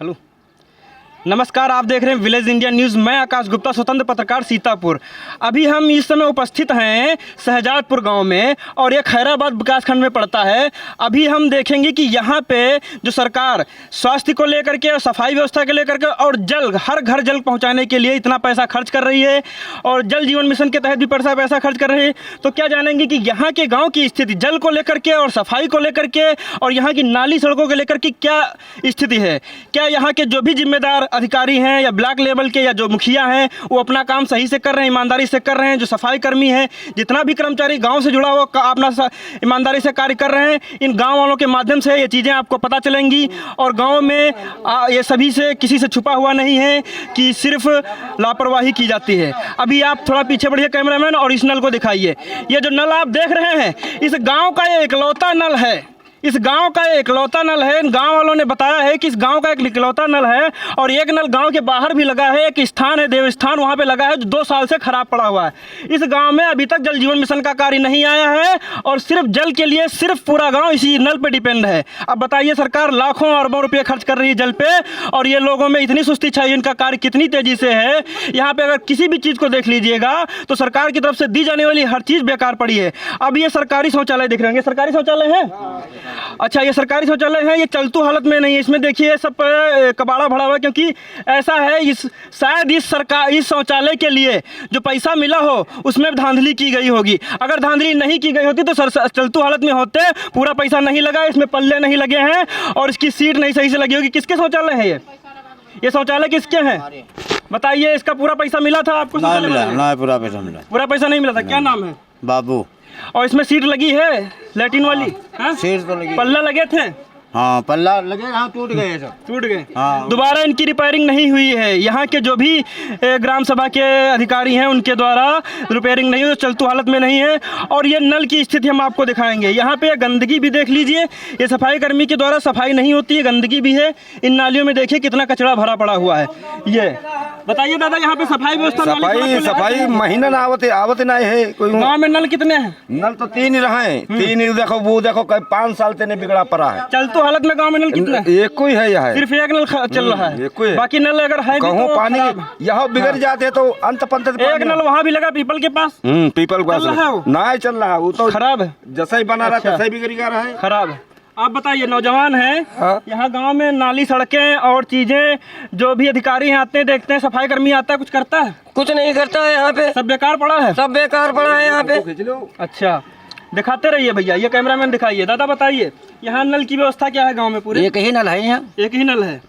Hello, नमस्कार। आप देख रहे हैं विलेज इंडिया न्यूज़। मैं आकाश गुप्ता, स्वतंत्र पत्रकार, सीतापुर। अभी हम इस समय उपस्थित हैं शहजादपुर गांव में और ये खैराबाद विकासखंड में पड़ता है। अभी हम देखेंगे कि यहाँ पे जो सरकार स्वास्थ्य को लेकर के, सफाई व्यवस्था को लेकर के और जल, हर घर जल पहुँचाने के लिए इतना पैसा खर्च कर रही है और जल जीवन मिशन के तहत भी पैसा खर्च कर रही है। तो क्या जानेंगे कि यहाँ के गाँव की स्थिति जल को लेकर के और सफाई को लेकर के और यहाँ की नाली सड़कों को लेकर के क्या स्थिति है। क्या यहाँ के जो भी जिम्मेदार अधिकारी हैं या ब्लॉक लेवल के या जो मुखिया हैं वो अपना काम सही से कर रहे हैं, ईमानदारी से कर रहे हैं। जो सफाई कर्मी हैं, जितना भी कर्मचारी गांव से जुड़ा हुआ अपना ईमानदारी से कार्य कर रहे हैं, इन गांव वालों के माध्यम से ये चीज़ें आपको पता चलेंगी। और गांव में ये सभी से किसी से छुपा हुआ नहीं है कि सिर्फ लापरवाही की जाती है। अभी आप थोड़ा पीछे बढ़िए कैमरामैन और इस नल को दिखाइए। ये जो नल आप देख रहे हैं, इस गाँव का ये इकलौता नल है। इस गांव का इकलौता नल है। गांव वालों ने बताया है कि इस गांव का एक इकलौता नल है और एक नल गांव के बाहर भी लगा है। एक स्थान है, देवस्थान, वहां पे लगा है जो 2 साल से खराब पड़ा हुआ है। इस गांव में अभी तक जल जीवन मिशन का कार्य नहीं आया है और सिर्फ जल के लिए सिर्फ पूरा गांव इसी नल पे डिपेंड है। अब बताइए, सरकार लाखों अरबों रुपये खर्च कर रही है जल पे और ये लोगों में इतनी सुस्ती छाई, इनका कार्य कितनी तेजी से है। यहाँ पे अगर किसी भी चीज़ को देख लीजिएगा तो सरकार की तरफ से दी जाने वाली हर चीज़ बेकार पड़ी है। अब ये सरकारी शौचालय दिख रहे हैं, सरकारी शौचालय है। अच्छा, ये सरकारी शौचालय है, ये चलतू हालत में नहीं है। इसमें देखिए सब कबाड़ा भरा हुआ है क्योंकि ऐसा है शायद इस शौचालय के लिए जो पैसा मिला हो उसमें धांधली की गई होगी। अगर धांधली नहीं की गई होती तो चलतू हालत में होते। पूरा पैसा नहीं लगा, इसमें पल्ले नहीं लगे हैं और इसकी सीट नहीं सही से लगी होगी। किसके शौचालय है ये शौचालय किसके हैं बताइए। इसका पूरा पैसा मिला था आपको? नहीं मिला, ना पूरा पैसा मिला। पूरा पैसा नहीं मिला था। क्या नाम है? बाबू। और इसमें सीट लगी है लैट्रिन वाली? सीट तो लगी। पल्ला लगे थे? हाँ, पल्ला लगे। हाँ, टूट गए सब, टूट गए। हाँ। दोबारा इनकी रिपेयरिंग नहीं हुई है। यहाँ के जो भी ग्राम सभा के अधिकारी हैं उनके द्वारा रिपेयरिंग नहीं हुई, चलतू हालत में नहीं है। और ये नल की स्थिति हम आपको दिखाएंगे। यहाँ पे गंदगी भी देख लीजिए, ये सफाई कर्मी के द्वारा सफाई नहीं होती है, गंदगी भी है। इन नालियों में देखिए कितना कचरा भरा पड़ा हुआ है। ये बताइए दादा, यहाँ पे सफाई व्यवस्था? सफाई महीना ना आवत नहीं है। कोई गाँव में नल कितने हैं? नल तो 3 ही रहे। 3 ही देखो, वो देखो 5 साल से बिगड़ा पड़ा है। चलतू हालत में गांव में नल कितने? एक कोई है यहाँ, सिर्फ एक नल चल रहा है। बाकी नल अगर है कहूँ तो पानी यहाँ बिगड़ जाते तो अंत पंत। एक नल वहाँ भी लगा पीपल के पास। पीपल के पास नहीं चल रहा, वो तो खराब है। जैसा ही बना रहा तैसा ही बिगड़ रहा है, खराब है। आप बताइए, नौजवान हैं यहाँ गांव में, नाली सड़कें और चीजें, जो भी अधिकारी हैं आते हैं, देखते हैं, सफाई कर्मी आता है, कुछ करता है? कुछ नहीं करता है यहाँ पे। सब बेकार पड़ा है, सब बेकार पड़ा है यहाँ पे। अच्छा, दिखाते रहिए भैया, ये कैमरामैन दिखाइए। दादा बताइए, यहाँ नल की व्यवस्था क्या है गांव में? पूरे एक ही नल है यहाँ, एक ही नल है।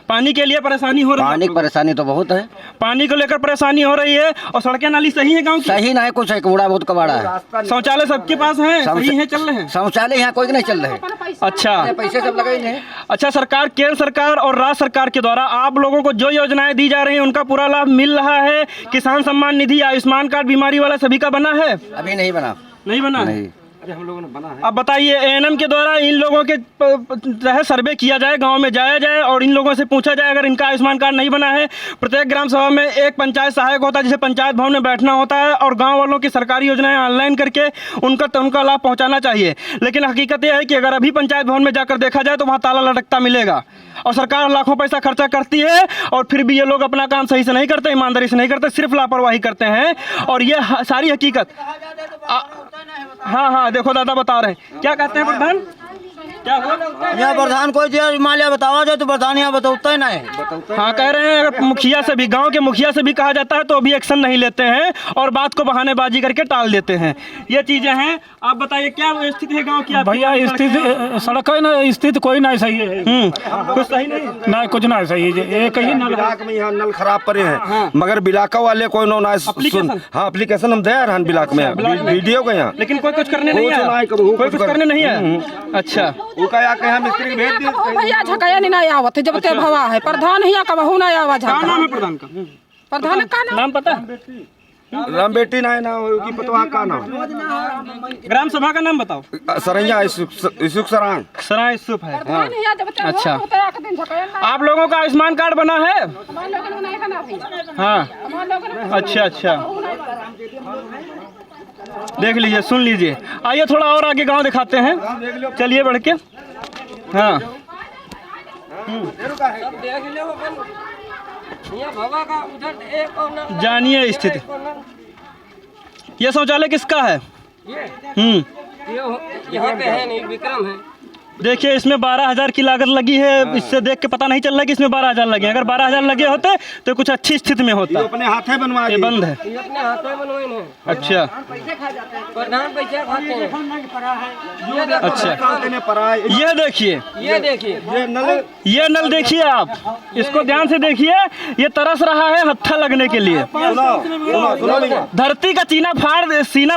पानी के लिए परेशानी हो रही है? पानी की परेशानी तो बहुत है, पानी को लेकर परेशानी हो रही है। और सड़कें नाली सही है गांव की? सही नहीं, कुछ है, कूड़ा बहुत कबाड़ा है। शौचालय सबके पास है, सही है, चल रहे हैं? शौचालय यहाँ कोई नहीं चल रहे। अच्छा, पैसे सब लगे नहीं। अच्छा, सरकार, केंद्र सरकार और राज्य सरकार के द्वारा आप लोगों को जो योजनाएं दी जा रही हैं उनका पूरा लाभ मिल रहा है? किसान सम्मान निधि, आयुष्मान कार्ड, बीमारी वाला सभी का बना है? अभी नहीं बना। नहीं बना नहीं। है? हम लोगों ने बना है। अब बताइए, एएनएम के द्वारा इन लोगों के तहत सर्वे किया जाए, गांव में जाया जाए और इन लोगों से पूछा जाए अगर इनका आयुष्मान कार्ड नहीं बना है। प्रत्येक ग्राम सभा में एक पंचायत सहायक होता है जिसे पंचायत भवन में बैठना होता है और गांव वालों की सरकारी योजनाएं ऑनलाइन करके उनका लाभ पहुंचाना चाहिए। लेकिन हकीकत यह है कि अगर अभी पंचायत भवन में जाकर देखा जाए तो वहाँ ताला लटकता मिलेगा और सरकार लाखों पैसा खर्चा करती है और फिर भी ये लोग अपना काम सही से नहीं करते, ईमानदारी से नहीं करते, सिर्फ लापरवाही करते हैं। और ये सारी हकीकत। हाँ, देखो दादा बता रहे हैं। क्या कहते हैं प्रधान? क्या यहाँ प्रधान कोई मालिया बतावा जाए तो प्रधान यहाँ बताता ही नहीं। हाँ, कह रहे हैं अगर मुखिया से भी, गांव के मुखिया से भी कहा जाता है तो अभी एक्शन नहीं लेते हैं और बात को बहानेबाजी करके टाल देते हैं। ये चीजें हैं। आप बताइए, क्या स्थिति है गांव की? भैया स्थिति सड़क है ना, स्थिति कोई नहीं सही है। कुछ सही नहीं, कुछ नहीं सही है। एक ही नल में यहाँ नल खराब पड़े हैं, मगर बिलाका वाले कोई नो ना। हाँ, एप्लीकेशन हम दे रहे हैं बिलाक में, वीडियो का यहाँ, लेकिन कोई कुछ करने नहीं है। कोई कुछ करने नहीं है। अच्छा, मिस्त्री भेज दिए भैया, झकाया नहीं आवत जब ते भवा है। प्रधान हिया का बहु नहीं आवा झका। नाम है प्रधान का? प्रधान का नाम पता है? राम बेटी ना होगी, पतवा का नाम। ग्राम सभा का नाम बताओ। सरैया यूसुफ सरांग। सराय यूसुफ है। अच्छा, अच्छा, आप लोगों का आयुष्मान कार्ड बना है? हाँ, अच्छा, देख लीजिए, सुन लीजिए। आइए थोड़ा और आगे गांव दिखाते हैं, चलिए बढ़ के। हाँ, जानिए स्थिति। ये शौचालय किसका है? यहाँ पे है नहीं, विक्रम है। देखिए इसमें 12,000 की लागत लगी है। इससे देख के पता नहीं चल रहा है कि इसमें 12,000 लगे। अगर 12,000 लगे होते तो कुछ अच्छी स्थिति में होता। अपने हाथे बनवा ये बंद है। ये अपने हाथों में बनवाए हैं। अच्छा प्रधान पैसा खाते हैं। अच्छा ये देखिए, ये देखिए, ये नल देखिए आप, इसको ध्यान से देखिए। ये तरस रहा है हत्था लगने के लिए। धरती का सीना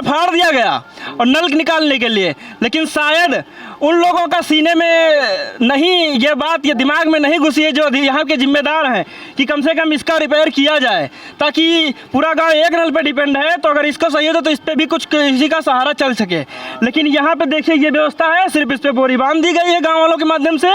फाड़ दिया गया और नल निकालने के लिए, लेकिन शायद उन लोगों का सीने में नहीं, ये बात ये दिमाग में नहीं घुसी है जो यहाँ के जिम्मेदार हैं कि कम से कम इसका रिपेयर किया जाए, ताकि पूरा गांव एक नल पे डिपेंड है। तो अगर इसको सही हो तो इस पे भी कुछ किसी का सहारा चल सके। लेकिन यहाँ पे देखिए ये व्यवस्था है, सिर्फ इस पे बोरी बांध दी गई है गाँव वालों के माध्यम से,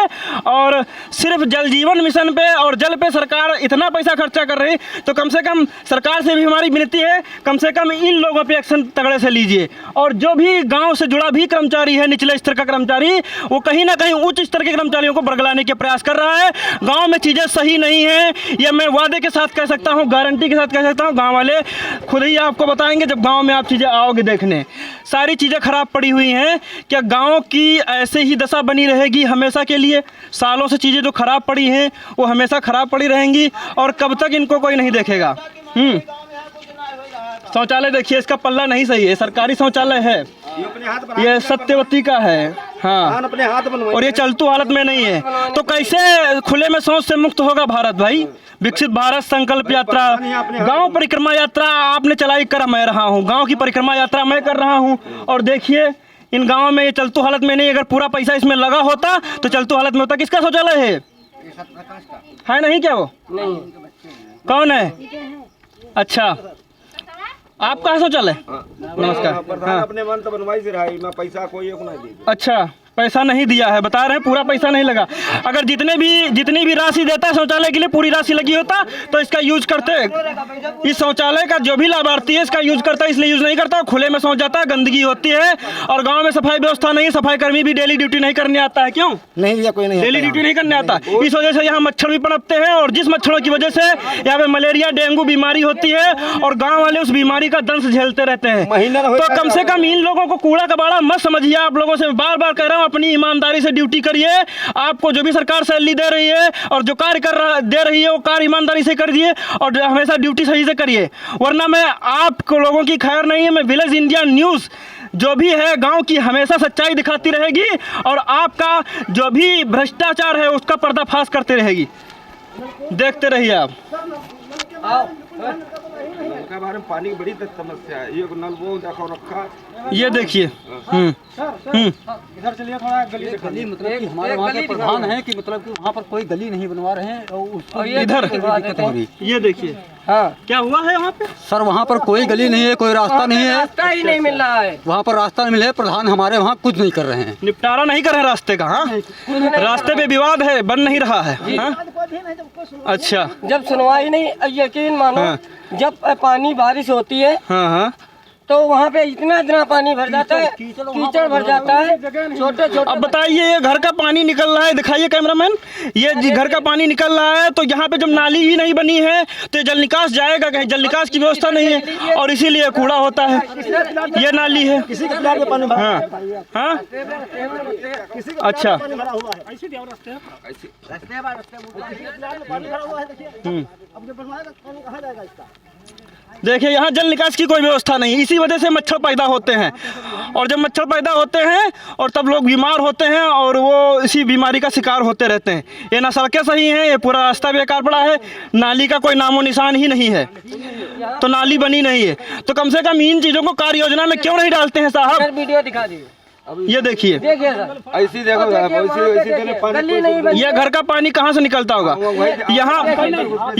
और सिर्फ जल जीवन मिशन पे और जल पे सरकार इतना पैसा खर्चा कर रही। तो कम से कम सरकार से भी हमारी विनती है, कम से कम इन लोगों पे एक्शन तगड़े से लीजिए। और जो भी गाँव से जुड़ा भी कर्मचारी है, निचले स्तर का कर्मचारी, वो कहीं ना कहीं उच्च स्तर के कर्मचारियों को बरगलाने के प्रयास कर रहा है। गांव में चीजें सही नहीं है, ये मैं वादे के साथ कह सकता हूं, गारंटी के साथ कह सकता हूं। गांव वाले खुद ही आपको बताएंगे जब गांव में आप चीजें आओगे देखने। सारी चीजें खराब पड़ी हुई हैं। क्या गांव की ऐसे ही दशा बनी रहेगी हमेशा के लिए? सालों से चीजें जो खराब पड़ी हैं वो हमेशा खराब पड़ी रहेंगी, और कब तक इनको कोई नहीं देखेगा। शौचालय देखिए, इसका पल्ला नहीं सही है, सरकारी शौचालय है। ये सत्यवती का है, हाँ, अपने हाथ बनवाए, और ये चलतू हालत में नहीं है। तो कैसे खुले में शौच से मुक्त होगा भारत भाई? विकसित भारत संकल्प यात्रा, गांव परिक्रमा यात्रा आपने चलाई, कर मैं रहा हूँ। गांव की परिक्रमा यात्रा मैं कर रहा हूँ, और देखिए इन गाँव में ये चलतू हालत में नहीं। अगर पूरा पैसा इसमें लगा होता तो चलतू हालत में होता। किसका शौचालय है नहीं क्या? वो नहीं, कौन है? अच्छा, आपका शौचालय? नमस्कार। हाँ। अपने मन तो बनवाई से रहा, मैं पैसा कोई एक नहीं दी। अच्छा, पैसा नहीं दिया है, बता रहे हैं पूरा पैसा नहीं लगा। अगर जितनी भी राशि देता है शौचालय के लिए पूरी राशि लगी होता तो इसका यूज करते। इस शौचालय का जो भी लाभार्थी है इसका यूज करता है, इसलिए यूज नहीं करता। खुले में शौच जाता है, गंदगी होती है, और गांव में सफाई व्यवस्था नहीं है। सफाई कर्मी भी डेली ड्यूटी नहीं करने आता है। क्यों नहीं भैया, कोई नहीं डेली ड्यूटी नहीं करने आता? इस वजह से यहाँ मच्छर भी पनपते हैं, और जिस मच्छरों की वजह से यहाँ पे मलेरिया डेंगू बीमारी होती है, और गाँव वाले उस बीमारी का दंश झेलते रहते हैं। तो कम से कम इन लोगों को कूड़ा कबाड़ा मत समझिए। आप लोगों से बार बार कह रहा हूँ, अपनी ईमानदारी से ड्यूटी करिए। आपको जो भी सरकार सैलरी दे रही है और जो कार्य दे रही है वो कार्य ईमानदारी से करिए, और हमेशा ड्यूटी सही से करिए। वरना मैं आप लोगों की खैर नहीं है। मैं विलेज इंडिया न्यूज़ जो भी है गांव की हमेशा सच्चाई दिखाती रहेगी, और आपका जो भी भ्रष्टाचार है उसका पर्दाफाश करती रहेगी। देखते रहिए आप। के बारे में पानी की बड़ी समस्या है। ये नल वो देखो रखा, ये देखिए। इधर चलिए थोड़ा गली मतलब कि हमारे वहाँ के प्रधान है कि मतलब कि वहाँ पर कोई गली नहीं बनवा रहे हैं, और उसको इधर दिक्कत हो रही। ये देखिए, हाँ, क्या हुआ है वहाँ पे? सर वहाँ पर कोई गली नहीं है, कोई रास्ता नहीं है, रास्ता ही नहीं मिल रहा है। वहाँ पर रास्ता नहीं मिले। प्रधान हमारे वहाँ कुछ नहीं कर रहे हैं, निपटारा नहीं कर रहे हैं रास्ते का। हाँ, रास्ते पे विवाद है, बन नहीं रहा है। हाँ? अच्छा, जब सुनवाई नहीं, यकीन मानो, हाँ। जब पानी बारिश होती है हाँ हाँ, तो वहाँ पे इतना पानी भर जाता है, कीचड़ भर जाता है, छोटे छोटे। अब बताइए, ये घर का पानी निकल रहा है, दिखाइए कैमरामैन, ये घर का पानी निकल रहा है। तो यहाँ पे जब नाली ही नहीं बनी है तो ये जल निकास जाएगा कहीं? जल निकास की व्यवस्था नहीं है, और इसीलिए कूड़ा होता है। ये नाली है। हाँ हाँ, अच्छा, देखिए यहाँ जल निकास की कोई व्यवस्था नहीं, इसी वजह से मच्छर पैदा होते हैं। और जब मच्छर पैदा होते हैं और तब लोग बीमार होते हैं, और वो इसी बीमारी का शिकार होते रहते हैं। ये ना सड़कें सही हैं, ये पूरा रास्ता बेकार पड़ा है, नाली का कोई नामो निशान ही नहीं है, तो नाली बनी नहीं है। तो कम से कम इन चीज़ों को कार्य योजना में क्यों नहीं डालते हैं साहब? वीडियो दिखा दीजिए। ये देखिए, ऐसी देखो, ये घर का पानी कहाँ से निकलता होगा?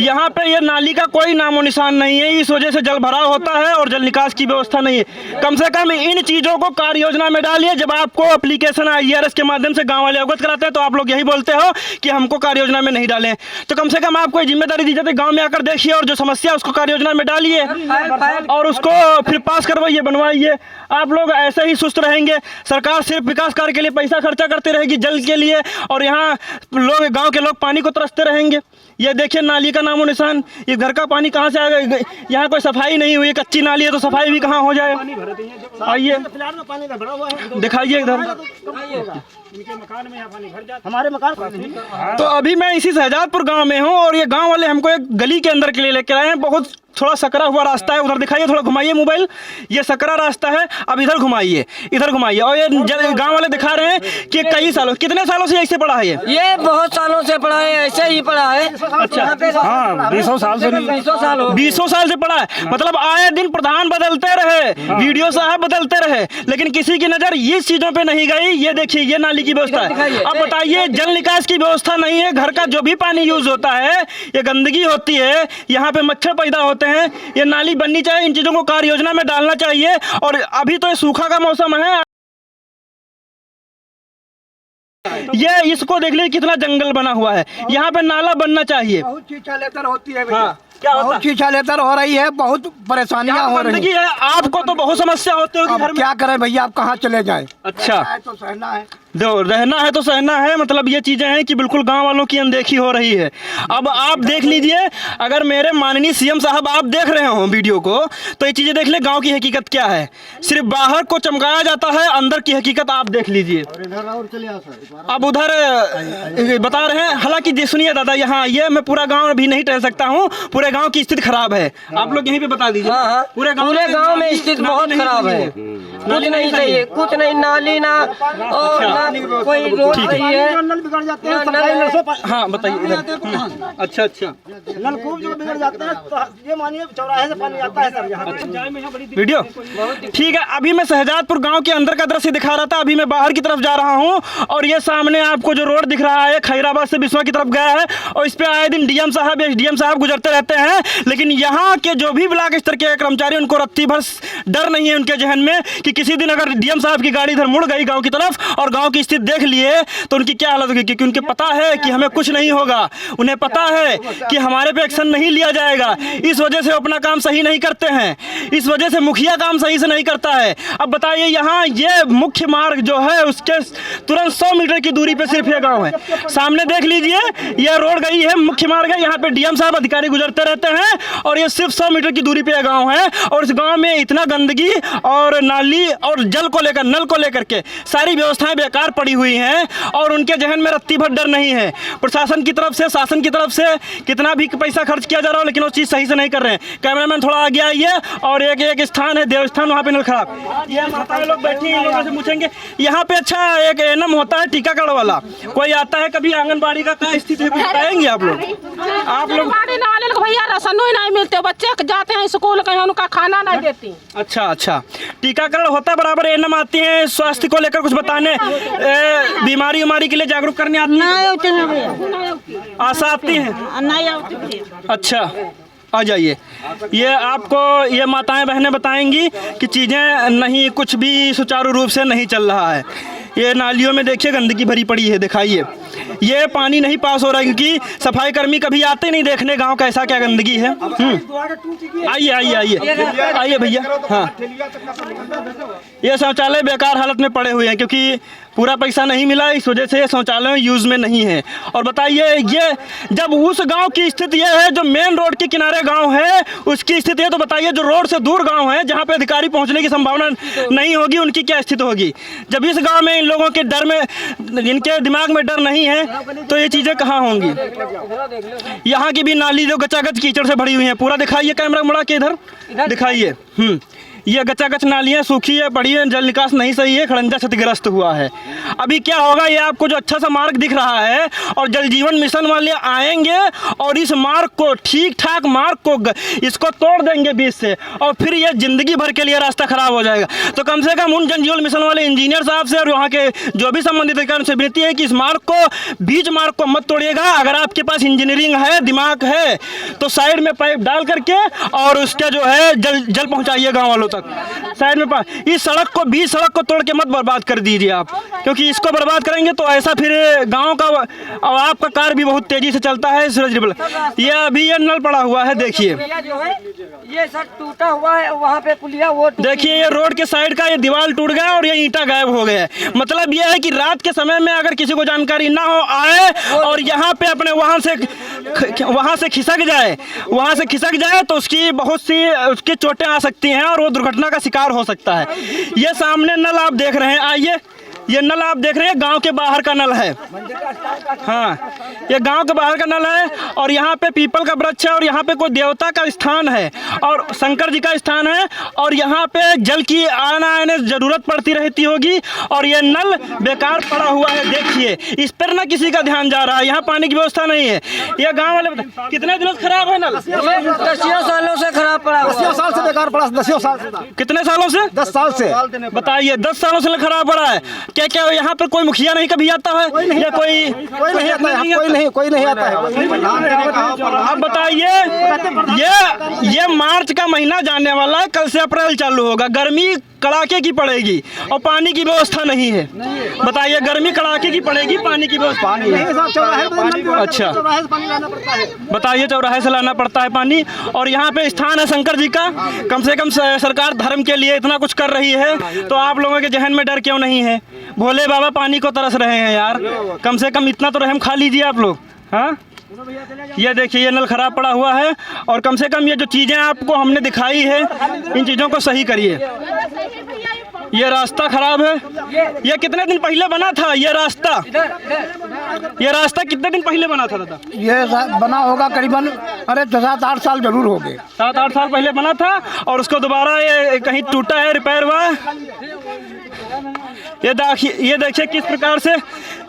यहाँ पे ये नाली का कोई नामो निशान नहीं है, इस वजह से जल भराव होता है और जल निकास की व्यवस्था नहीं है। कम से कम इन चीज़ों को कार्य योजना में डालिए। जब आपको एप्लीकेशन IRS के माध्यम से गाँव वाले अवगत कराते हैं तो आप लोग यही बोलते हो कि हमको कार्य योजना में नहीं डालें। तो कम से कम आपको जिम्मेदारी दी जाती है, गाँव में आकर देखिए और जो समस्या है उसको कार्य योजना में डालिए, और उसको फिर पास करवाइए, बनवाइए। आप लोग ऐसे ही सुस्त रहेंगे, सरकार सिर्फ विकास कार्य के लिए पैसा खर्चा करती रहेगी जल के लिए, और यहाँ लोग, गांव के लोग पानी को तरसते रहेंगे। ये देखिए नाली का नामो निशान, ये घर का पानी कहाँ से आएगा? यहाँ कोई सफाई नहीं हुई, कच्ची नाली है तो सफाई भी कहाँ हो जाए? आइए दिखाइए इधर। हमारे मकान तो अभी मैं इसी शहजादपुर गांव में हूं और ये गांव वाले हमको एक गली के अंदर के लिए लेकर आए हैं। बहुत थोड़ा सकरा हुआ रास्ता है, उधर दिखाइए, थोड़ा घुमाइए मोबाइल। ये सकरा रास्ता है, अब इधर घुमाइए, इधर घुमाइए। और ये गांव वाले दिखा रहे हैं कि कई सालों, कितने सालों से ऐसे पड़ा है? ये बहुत सालों से पड़ा है, ऐसे ही पड़ा है। अच्छा, हाँ 20 साल से 20 साल से पड़ा है। मतलब आए दिन प्रधान बदलते रहे, वीडियो साहब बदलते रहे, लेकिन किसी की नजर इस चीजों पे नहीं गई। ये देखिए, ये नाली की व्यवस्था है। अब बताइए, जल निकास की व्यवस्था नहीं है, घर का जो भी पानी यूज होता है ये गंदगी होती है, यहाँ पे मच्छर पैदा होते हैं। ये नाली बननी चाहिए, इन चीजों को कार्य योजना में डालना चाहिए। और अभी तो ये सूखा का मौसम है, ये इसको देख लीजिए कितना जंगल बना हुआ है, यहाँ पे नाला बनना चाहिए। बहुत चीचा लेतर होती है, हाँ, क्या होता है? चीचा लेतर हो रही है, बहुत परेशानियां हो रही है। आपको तो बहुत समस्या होती होगी घर में। क्या करें भैया, आप कहाँ चले जाएं? अच्छा, तो सहना है, रहना है तो सहना है। मतलब ये चीजें हैं कि बिल्कुल गांव वालों की अनदेखी हो रही है। अब आप देख लीजिए, अगर मेरे माननीय सीएम साहब आप देख रहे हो वीडियो को, तो ये चीजें देख ले, गांव की हकीकत क्या है। सिर्फ बाहर को चमकाया जाता है, अंदर की हकीकत आप देख लीजिए। अब उधर बता रहे हैं, हालांकि सुनिए दादा, यहाँ आइए, मैं पूरा गाँव अभी नहीं टहल सकता हूँ, पूरे गाँव की स्थिति खराब है। आप लोग यहीं पे बता दीजिए। पूरे गांव में स्थिति बहुत खराब है, कुछ नहीं सही है, कुछ नहीं, नाली ना और ना कोई रोड सही है। नल बिगड़ जाते हैं, हाँ बताइए। अच्छा अच्छा, नलकूप जो बिगड़ जाते हैं, तो ये मानिए चौराहे से पानी आता है सर यहाँ। वीडियो ठीक है। अभी मैं शहजादपुर गांव के अंदर का दृश्य दिखा रहा था, अभी मैं बाहर की तरफ जा रहा हूं और ये सामने आपको जो रोड दिख रहा है खैराबाद से बिस्वा की तरफ गया है, और इस पे आए दिन डीएम साहब, एसडीएम साहब गुजरते रहते हैं। लेकिन यहाँ के जो भी ब्लॉक स्तर के कर्मचारी, उनको रत्ती भर डर नहीं है उनके जहन में कि किसी दिन अगर डीएम साहब की गाड़ी इधर मुड़ गई गाँव की तरफ और गाँव की स्थिति देख लिए तो उनकी क्या हालत होगी। क्योंकि उनके पता है कि हमें कुछ नहीं होगा, उन्हें पता है कि हमारे पे एक्शन नहीं लिया जाएगा। इस वजह से अपना काम सही नहीं करते हैं, इस वजह से मुखिया काम सही से नहीं करता है। अब बताइए, यहाँ ये मुख्य मार्ग जो है उसके तुरंत 100 मीटर की दूरी पे सिर्फ ये गांव है। सामने देख लीजिए, ये रोड गई है, मुख्य मार्ग है, यहाँ पे डीएम साहब अधिकारी गुजरते रहते हैं और ये सिर्फ 100 मीटर की दूरी पे गाँव है। और इस गाँव में इतना गंदगी और नाली और जल को लेकर, नल को लेकर के सारी व्यवस्थाएं बेकार पड़ी हुई हैं और उनके जहन में रत्ती भर डर नहीं है। प्रशासन की तरफ से, शासन की तरफ से कितना भी पैसा खर्च किया जा रहा हो, लेकिन वो चीज़ सही से नहीं कर रहे हैं। कैमरामैन थोड़ा आगे आइए, और एक स्थान है देवस्थान, वहाँ पे नल खराब। ये माताएं लोग बैठी हैं, इन लोगों से पूछेंगे यहाँ पे। अच्छा, एक एनम होता है टीकाकरण वाला, कोई आता है कभी आंगनबाड़ी का क्या स्थिति है बताएंगे आप लोग? आप लोग भैया राशन नहीं मिलते, बच्चे जाते हैं स्कूल, कहीं उनका खाना नहीं देती। अच्छा अच्छा, टीकाकरण होता है बराबर, एनम आती है स्वास्थ्य को लेकर कुछ बताने, बीमारी उमारी के लिए जागरूक करने आती है, आशा आती है। अच्छा, आ जाइए। ये आपको ये माताएं बहनें बताएंगी कि चीज़ें नहीं, कुछ भी सुचारू रूप से नहीं चल रहा है। ये नालियों में देखिए गंदगी भरी पड़ी है, दिखाइए। ये पानी नहीं पास हो रहा है क्योंकि सफाई कर्मी कभी आते नहीं देखने गांव कैसा क्या गंदगी है। आइए आइए आइए आइए भैया। हाँ, ये शौचालय बेकार हालत में पड़े हुए हैं क्योंकि पूरा पैसा नहीं मिला, इस वजह से शौचालय यूज़ में नहीं है। और बताइए, ये जब उस गांव की स्थिति ये है जो मेन रोड के किनारे गांव है, उसकी स्थिति है, तो बताइए जो रोड से दूर गांव है जहां पे अधिकारी पहुंचने की संभावना नहीं होगी, उनकी क्या स्थिति होगी। जब इस गांव में इन लोगों के डर में, इनके दिमाग में डर नहीं है, तो ये चीज़ें कहाँ होंगी। यहाँ की भी नाली जो गचागच कीचड़ से भरी हुई है, पूरा दिखाइए, कैमरा मुड़ा के इधर दिखाइए। ये गचागच नालियाँ सूखी है, पड़ी है, जल निकास नहीं सही है, खड़ंजा क्षतिग्रस्त हुआ है। अभी क्या होगा, ये आपको जो अच्छा सा मार्ग दिख रहा है और जल जीवन मिशन वाले आएंगे और इस मार्ग को, ठीक ठाक मार्ग को, इसको तोड़ देंगे बीच से, और फिर ये जिंदगी भर के लिए रास्ता खराब हो जाएगा। तो कम से कम उन जल जीवन मिशन वाले इंजीनियर साहब से और वहाँ के जो भी संबंधित अधिकारियों से विनती है कि इस मार्ग को, बीच मार्ग को मत तोड़िएगा। अगर आपके पास इंजीनियरिंग है, दिमाग है, तो साइड में पाइप डाल करके और उसका जो है जल पहुँचाइए गाँव वालों तक। साइड में इस सड़क को, बीच सड़क को तोड़ के मत बर्बाद कर दीजिए आप, क्योंकि इसको बर्बाद करेंगे तो ऐसा फिर गांव का और आपका कार भी बहुत तेजी से चलता है। सूरज ये अभी ये नल पड़ा हुआ है, देखिए जो है ये सब टूटा हुआ है, वहाँ पे पुलिया वो देखिए ये रोड के साइड का ये दीवार टूट गया और ये ईंटा गायब हो गया है। मतलब ये है कि रात के समय में अगर किसी को जानकारी ना हो आए और यहाँ पे अपने वहाँ से खिसक जाए तो उसकी बहुत सी उसकी चोटें आ सकती हैं और वो दुर्घटना का शिकार हो सकता है। ये सामने नल आप देख रहे हैं, आइए ये नल आप देख रहे हैं, गांव के बाहर का नल है। हाँ, ये गांव के बाहर का नल है और यहाँ पे पीपल का वृक्ष है और यहाँ पे कोई देवता का स्थान है और शंकर जी का स्थान है और यहाँ पे जल की आने जरूरत पड़ती रहती होगी और ये नल बेकार पड़ा हुआ है। देखिए इस पर ना किसी का ध्यान जा रहा है, यहाँ पानी की व्यवस्था नहीं है। ये गाँव वाले कितने दिनों से खराब है नल? 10 सालों से खराब पड़ा हुआ है। 10 साल से बेकार पड़ा, 10 साल से। कितने सालों से? 10 साल से। बताइए 10 सालों से खराब पड़ा है। क्या क्या यहाँ पर कोई मुखिया नहीं कभी आता है या कोई नहीं आता है, कोई नहीं आता है। आप बताइए ये मार्च का महीना जाने वाला है, कल से अप्रैल चालू होगा, गर्मी कड़ाके की पड़ेगी और पानी की व्यवस्था नहीं है। बताइए गर्मी कड़ाके की पड़ेगी, पानी की व्यवस्था अच्छा बताइए, चौराहे से लाना पड़ता है पानी और यहाँ पे स्थान है शंकर जी का। कम से कम सरकार धर्म के लिए इतना कुछ कर रही है तो आप लोगों के जहन में डर क्यों नहीं है? भोले बाबा पानी को तरस रहे हैं यार, कम से कम इतना तो रहम खा लीजिए आप लोग। हाँ ये देखिए ये नल खराब पड़ा हुआ है और कम से कम ये जो चीज़ें आपको हमने दिखाई है इन चीज़ों को सही करिए। ये रास्ता खराब है, ये कितने दिन पहले बना था? ये रास्ता कितने दिन पहले बना था दादा? ये बना होगा करीबन 7-8 साल जरूर हो गए। 7-8 साल पहले बना था और उसको दोबारा ये कहीं टूटा है, रिपेयर हुआ है। ये देखिए किस प्रकार से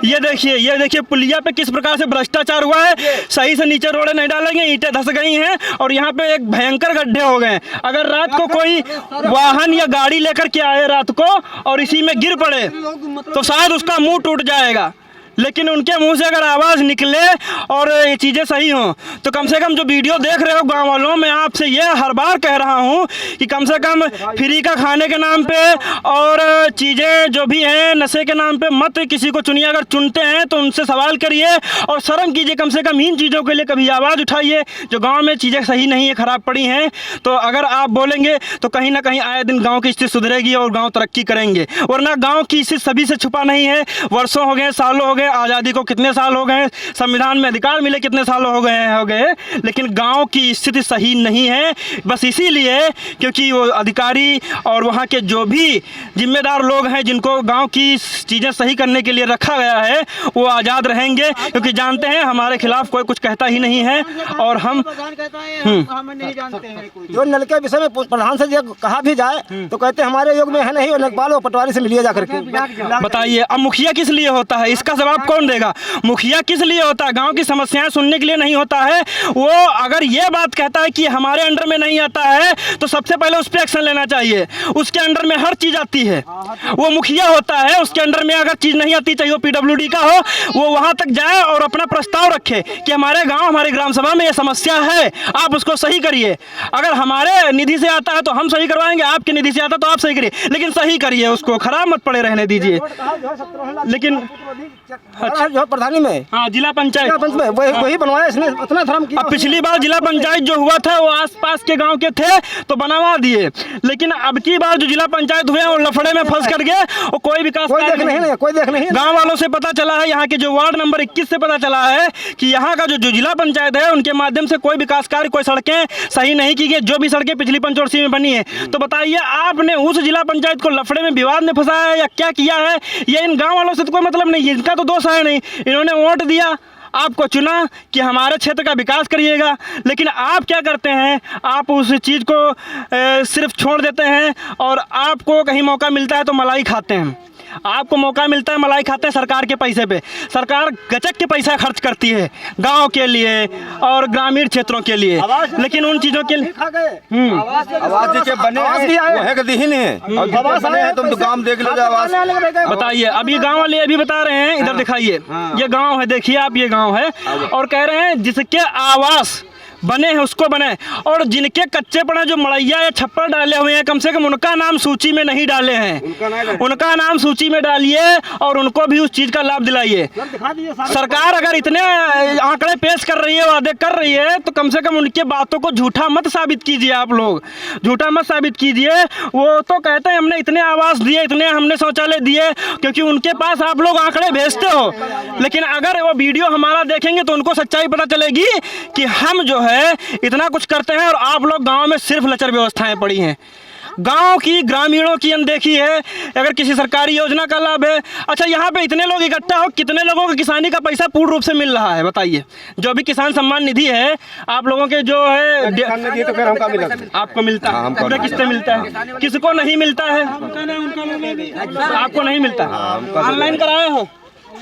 ये देखिए पुलिया पे किस प्रकार से भ्रष्टाचार हुआ है। सही से नीचे रोड़े नहीं डालेंगे, ईंटें धंस गई हैं और यहाँ पे एक भयंकर गड्ढे हो गए। अगर रात को कोई वाहन या गाड़ी लेकर के आए रात को और इसी में गिर पड़े तो शायद उसका मुंह टूट जाएगा, लेकिन उनके मुंह से अगर आवाज़ निकले और ये चीज़ें सही हों तो कम से कम जो वीडियो देख रहे हो गांव वालों, मैं आपसे ये हर बार कह रहा हूं कि कम से कम फ्री का खाने के नाम पे और चीज़ें जो भी हैं नशे के नाम पे मत किसी को चुनिए। अगर चुनते हैं तो उनसे सवाल करिए और शर्म कीजिए, कम से कम इन चीज़ों के लिए कभी आवाज़ उठाइए। जो गाँव में चीज़ें सही नहीं है, ख़राब पड़ी हैं, तो अगर आप बोलेंगे तो कहीं ना कहीं आए दिन गाँव की स्थिति सुधरेगी और गाँव तरक्की करेंगे। वरना गाँव की स्थिति सभी से छुपा नहीं है। वर्षों हो गए, सालों हो गए, आज़ादी को कितने साल हो गए, संविधान में अधिकार मिले कितने साल हो गए, लेकिन गांव की स्थिति सही नहीं है। बस इसीलिए क्योंकि वो अधिकारी और वहाँ के जो भी जिम्मेदार लोग हैं जिनको गांव की चीज़ें सही करने के लिए रखा गया है वो आज़ाद रहेंगे, क्योंकि जानते हैं हमारे खिलाफ कोई कुछ कहता ही नहीं है। और हम जो नल के विषय में प्रधान से कहा भी जाए तो कहते हमारे योग में है नहीं, लेखपाल और पटवारी से मिलिए जाकर के। बताइए अब मुखिया किस लिए होता है, इसका जवाब कौन देगा? मुखिया किस लिए होता है? गांव की समस्याएं सुनने के लिए नहीं होता है। वो अगर ये बात कहता है कि हमारे अंडर में नहीं आता है तो सबसे पहले उस पर एक्शन लेना चाहिए। उसके अंडर में हर चीज आती है, वो मुखिया होता है। उसके अंडर में अगर चीज नहीं आती, चाहे वो PWD का हो, वो वहां तक जाए और अपना प्रस्ताव रखे कि हमारे गांव, हमारे ग्राम सभा में ये समस्या है, आप उसको सही करिए। अगर हमारे निधि से आता है तो हम सही करवाएंगे, आपके निधि से आता तो आप सही करिए, लेकिन सही करिए, उसको खराब मत पड़े रहने दीजिए। लेकिन जो प्रधानी में जिला पंचायत में वही बनवाया इसने, इतना धर्म किया। अब पिछली बार जिला पंचायत जो हुआ था वो आसपास के गांव के थे तो बनवा दिए, लेकिन अब की बार जो जिला पंचायत हुए वो लफड़े में फंस कर गए और कोई विकास कोई देख नहीं। गांव वालों से पता चला है, यहाँ के जो वार्ड नंबर 21 से पता चला है कि यहाँ का जो जिला पंचायत है उनके माध्यम से कोई विकास कार्य, कोई सड़कें सही नहीं की गई, जो भी सड़कें पिछली पंचवर्षीय में बनी है। तो बताइए आपने उस जिला पंचायत को लफड़े में विवाद में फंसाया है या क्या किया है? ये इन गाँव वालों से तो कोई मतलब नहीं है, इनका तो दोष है नहीं। इन्होंने वोट दिया, आपको चुना कि हमारे क्षेत्र का विकास करिएगा, लेकिन आप क्या करते हैं? आप उस चीज़ को सिर्फ छोड़ देते हैं और आपको कहीं मौका मिलता है तो मलाई खाते हैं। आपको मौका मिलता है, मलाई खाते हैं सरकार के पैसे पे। सरकार गचक के पैसा खर्च करती है गांव के लिए और ग्रामीण क्षेत्रों के लिए, लेकिन उन चीज़ों के लिए आवाज के बने हैं, तुम तो काम देख लो। आवाज बताइए, अब ये गांव वाले अभी बता रहे हैं, इधर दिखाइए, ये गांव है, देखिए आप, ये गांव है और कह रहे हैं जिसके आवास बने हैं उसको बनाए, और जिनके कच्चे पड़े जो मड़ैया या छप्पर डाले हुए हैं कम से कम उनका नाम सूची में नहीं डाले हैं, उनका नाम सूची में डालिए और उनको भी उस चीज़ का लाभ दिलाइए। सरकार अगर इतने आंकड़े पेश कर रही है, वादे कर रही है, तो कम से कम उनके बातों को झूठा मत साबित कीजिए। आप लोग झूठा मत साबित कीजिए। वो तो कहते हैं हमने इतने आवास दिए, इतने हमने शौचालय दिए, क्योंकि उनके पास आप लोग आंकड़े भेजते हो। लेकिन अगर वो वीडियो हमारा देखेंगे तो उनको सच्चाई पता चलेगी कि हम जो है इतना कुछ करते हैं और आप लोग गांव में सिर्फ लचर व्यवस्थाएं पड़ी हैं। गांव की ग्रामीणों की अनदेखी है। अगर किसी सरकारी योजना का लाभ है, अच्छा यहाँ पे इतने लोग इकट्ठा हो, कितने लोगों को किसानी का पैसा पूर्ण रूप से मिल रहा है बताइए? जो भी किसान सम्मान निधि है आप लोगों के जो है तो फिर हमका मिला, आपको मिलता है, पूरे किस्ते मिलता है, किसको नहीं मिलता है? आपको नहीं मिलता। ऑनलाइन कराए हो?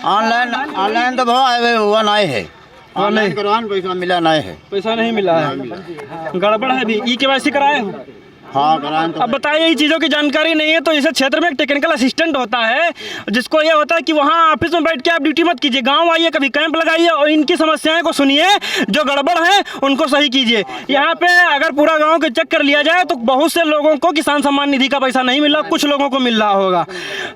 ऑनलाइन तो बहुत हुआ नहीं है, ऑनलाइन करवाने पैसा मिला नहीं है, पैसा नहीं मिला है, गड़बड़ है भी। ई-केवाईसी कराए हो? हाँ कराएं तो। अब बताइए, ये चीज़ों की जानकारी नहीं है तो इस क्षेत्र में एक टेक्निकल असिस्टेंट होता है जिसको ये होता है कि वहाँ ऑफिस में बैठ के आप ड्यूटी मत कीजिए, गांव आइए, कभी कैंप लगाइए और इनकी समस्याएं को सुनिए, जो गड़बड़ है उनको सही कीजिए। यहाँ पे अगर पूरा गांव के चेक कर लिया जाए तो बहुत से लोगों को किसान सम्मान निधि का पैसा नहीं मिला, कुछ लोगों को मिल रहा होगा।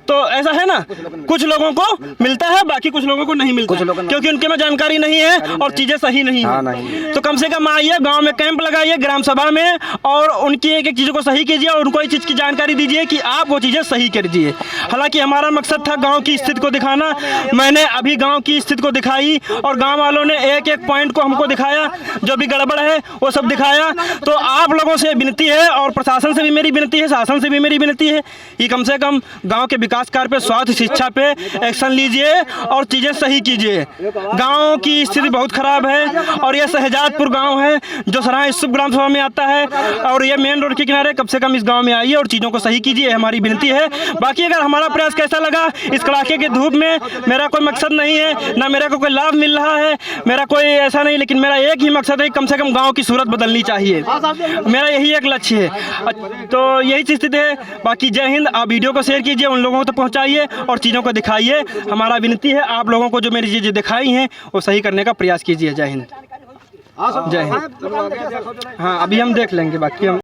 तो ऐसा है ना, कुछ लोगों को मिलता है, बाकी कुछ लोगों को नहीं मिलता, क्योंकि उनके में जानकारी नहीं है और चीज़ें सही नहीं है। तो कम से कम आइए, गाँव में कैंप लगाइए, ग्राम सभा में, और उनकी एक एक चीज़ों को सही कीजिए और उनको इस चीज़ की जानकारी दीजिए कि आप वो चीज़ें सही कर दीजिए। हालांकि हमारा मकसद था गांव की स्थिति को दिखाना। मैंने अभी गांव की स्थिति को दिखाई और गांव वालों ने एक एक पॉइंट को हमको दिखाया, जो भी गड़बड़ है वो सब दिखाया। तो आप लोगों से विनती है और प्रशासन से भी मेरी विनती है, शासन से भी मेरी विनती है कि कम से कम गाँव के विकास कार्य पे, स्वास्थ्य, शिक्षा पे एक्शन लीजिए और चीज़ें सही कीजिए। गाँव की स्थिति बहुत ख़राब है और यह शहजादपुर गाँव है जो सराय स्तूप ग्राम सभा में आता है और ये मेन रोड के किनारे। कम से कम इस गांव में आइए और चीज़ों को सही कीजिए, हमारी विनती है। बाकी अगर हमारा प्रयास कैसा लगा, इस कड़ाके के धूप में मेरा कोई मकसद नहीं है, ना मेरे को कोई लाभ मिल रहा है, मेरा कोई ऐसा नहीं, लेकिन मेरा एक ही मकसद है कि कम से कम गांव की सूरत बदलनी चाहिए। मेरा यही एक लक्ष्य है। तो यही स्थिति है। बाकी जय हिंद। आप वीडियो को शेयर कीजिए, उन लोगों तक पहुँचाइए और चीज़ों को दिखाइए। हमारा विनती है आप लोगों को, जो मेरी चीज़ें दिखाई हैं वो सही करने का प्रयास कीजिए। जय हिंद, जय हिंद। हाँ, अभी हम देख लेंगे, बाकी हम